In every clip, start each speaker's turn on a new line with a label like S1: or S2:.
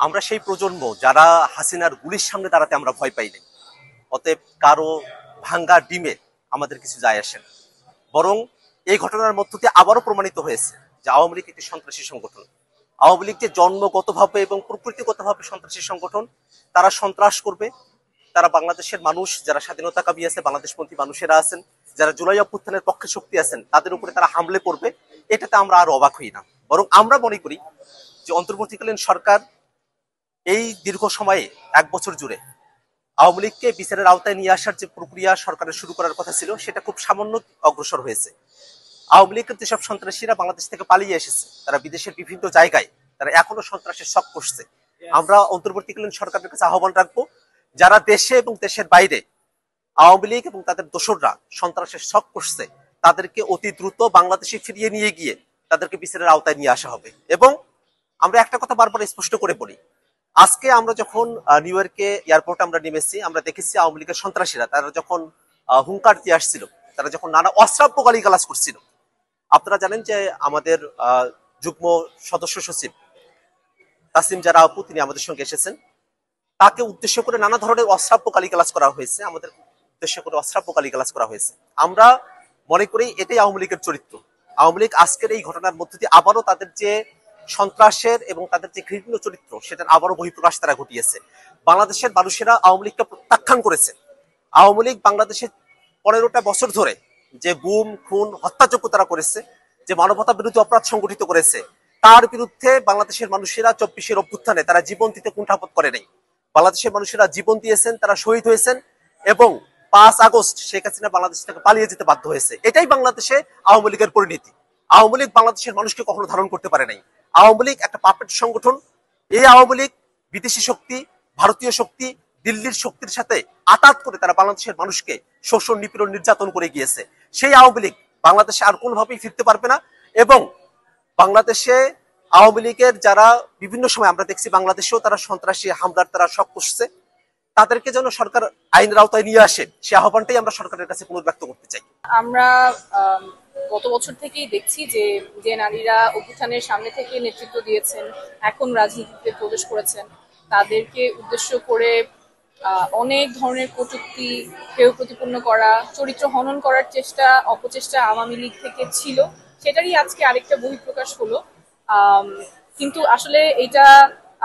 S1: আমরা সেই প্রজন্ম যারা হাসিনার গুলির সামনে দাঁড়াতে আমরা ভয় পাই নাই। অতএব কারো ভাঙ্গা ডিমে আমাদের কিছু যায় আসে না। বরং এই ঘটনার মধ্য দিয়ে আবারও প্রমাণিত হয়েছে যে আওয়ামী লীগ একটি সন্ত্রাসী সংগঠন। আওয়ামী লীগ যে জন্মগতভাবে এবং প্রকৃতিগতভাবে সন্ত্রাসী সংগঠন, তারা সন্ত্রাস করবে। তারা বাংলাদেশের মানুষ যারা স্বাধীনতাকামী আছে, বাংলাদেশপন্থী মানুষেরা আছেন, যারা জুলাই অভ্যুত্থানের পক্ষে শক্তি আছেন, তাদের উপরে তারা হামলে পড়বে। এটাতে আমরা আর অবাক হই না। বরং আমরা মনে করি যে অন্তর্বর্তীকালীন সরকার এই দীর্ঘ সময়ে 1 বছর জুড়ে আওয়ামী লীগকে বিচারের আওতায় নিয়ে আসার যে প্রক্রিয়া সরকারের শুরু করার কথা ছিল, সেটা খুব সামান্য অগ্রসর হয়েছে। আওয়ামী লীগের যেসব সন্ত্রাসীরা বাংলাদেশ থেকে পালিয়ে এসেছে, তারা বিদেশের বিভিন্ন জায়গায় তারা এখনো সন্ত্রাসের শখ করছে। আমরা অন্তর্বর্তীকালীন সরকারের কাছে আহ্বান রাখবো, যারা দেশে এবং দেশের বাইরে আওয়ামী লীগ এবং তাদের দোসররা সন্ত্রাসের শখ করছে, তাদেরকে অতি দ্রুত বাংলাদেশে ফিরিয়ে নিয়ে গিয়ে তাদেরকে বিচারের আওতায় নিয়ে আসা হবে। এবং আমরা একটা কথা বারবার স্পষ্ট করে বলি, আজকে আমরা যখন নিউ ইয়র্কে এয়ারপোর্টে আমরা নেমেছি, আমরা দেখেছি আওয়ামী লীগের সন্ত্রাসীরা তারা যখন হুঙ্কার দিয়ে আসছিল, তারা যখন নানা অশ্রাব্য গালিগালাজ করছিল। আপনারা জানেন যে আমাদের যুগ্ম সদস্য সচিব তাসিম জারা আপু, তিনি আমাদের সঙ্গে এসেছেন। তাকে উদ্দেশ্য করে নানা ধরনের অশ্রাব্য গালিগালাজ করা হয়েছে, আমাদের উদ্দেশ্য করে অশ্রাব্য গালিগালাজ করা হয়েছে। আমরা মনে করি এটাই আওয়ামী লীগের চরিত্র। আওয়ামী লীগ আজকের এই ঘটনার মধ্যে দিয়ে আবারও তাদের যে সন্ত্রাসের এবং তাদের যে ঘৃণ্য চরিত্র, সেটার আবারও বহিঃপ্রকাশ তারা ঘটিয়েছে। বাংলাদেশের মানুষেরা আওয়ামী লীগকে প্রত্যাখ্যান করেছে। আওয়ামী লীগ বাংলাদেশে 15টা বছর ধরে যে গুম খুন হত্যাযজ্ঞ তারা করেছে, যে মানবতা বিরোধী অপরাধ সংগঠিত করেছে, তার বিরুদ্ধে বাংলাদেশের মানুষেরা 24-এর অভ্যুত্থানে তারা জীবন দিতে কুণ্ঠাবোধ করে নাই। বাংলাদেশের মানুষেরা জীবন দিয়েছেন, তারা শহীদ হয়েছেন এবং 5 আগস্ট শেখ হাসিনা বাংলাদেশ থেকে পালিয়ে যেতে বাধ্য হয়েছে। এটাই বাংলাদেশে আওয়ামী লীগের পরিণতি। আওয়ামী লীগ বাংলাদেশের মানুষকে কখনো ধারণ করতে পারে নাই। আওয়ামী লীগ একটা পাপেট সংগঠন। এই আওয়ামী লীগ বিদেশি শক্তি, ভারতীয় শক্তি, দিল্লির শক্তির সাথে আতাত করে তারা বাংলাদেশের মানুষকে শোষণ, নিপীড়ন, নির্যাতন করে গিয়েছে। সেই আওয়ামী লীগ বাংলাদেশে আর কোনোভাবেই ফিরতে পারবে না। এবং বাংলাদেশে আওয়ামী লীগের যারা বিভিন্ন সময় আমরা দেখছি বাংলাদেশেও তারা সন্ত্রাসী হামলার তারা শখ করছে, তাদেরকে যেন সরকার আইনের আওতায় নিয়ে আসে, সে আহ্বানটাই আমরা সরকারের কাছে পুনর্ব্যক্ত করতে চাই।
S2: আমরা গত বছর থেকেই দেখছি যে নারীরা অভ্যুত্থানের সামনে থেকে নেতৃত্ব দিয়েছেন, এখন রাজনীতিতে প্রবেশ করেছেন, তাদেরকে উদ্দেশ্য করে অনেক ধরনের কটূক্তি, হেয় প্রতিপন্ন করা, চরিত্র হনন করার চেষ্টা, অপচেষ্টা আওয়ামী লীগ থেকে ছিল। সেটারই আজকে আরেকটা বহিঃপ্রকাশ হলো। কিন্তু আসলে এটা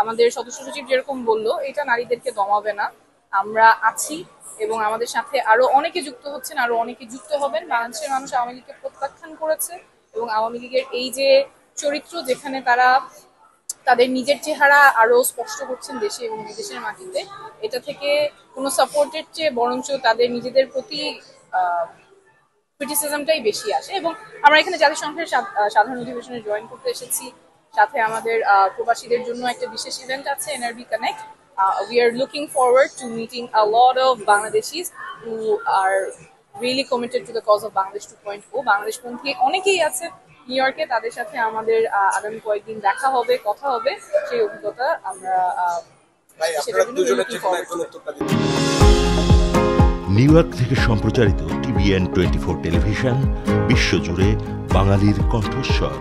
S2: আমাদের সদস্য সচিব যেরকম বললো, এটা নারীদেরকে দমাবে না। আমরা আছি এবং আমাদের সাথে আরো অনেকে যুক্ত হচ্ছেন, আরো অনেকে যুক্ত হবেন। বাংলাদেশের মানুষ আওয়ামী লীগকে প্রত্যাখ্যান করেছে এবং আওয়ামী লীগের এই যে চরিত্র, যেখানে তারা তাদের নিজের চেহারা আরো স্পষ্ট করছেন দেশে এবং বিদেশের মাটিতে, এটা থেকে কোনো সাপোর্টের চেয়ে বরঞ্চ তাদের নিজেদের প্রতি ক্রিটিসিজমটাই বেশি আসে। এবং আমরা এখানে জাতিসংঘের সাধারণ অধিবেশনে জয়েন করতে এসেছি, সাথে আমাদের প্রবাসীদের জন্য একটা বিশেষ ইভেন্ট আছে, NRB connect. We are looking forward to meeting a lot of Bangladeshis who are really committed to the cause of Bangladesh 2.0. বাংলাদেশপন্থী অনেকেই আছে নিউ ইয়র্কে, তাদের সাথে আমাদের আগামী কয়েকদিন দেখা হবে, কথা হবে। সেই অভিজ্ঞতা আমরা
S3: নিউ ইয়র্ক থেকে সম্প্রচারিত TVN 24 টেলিভিশন বিশ্বজুড়ে বাঙালির কণ্ঠস্বর।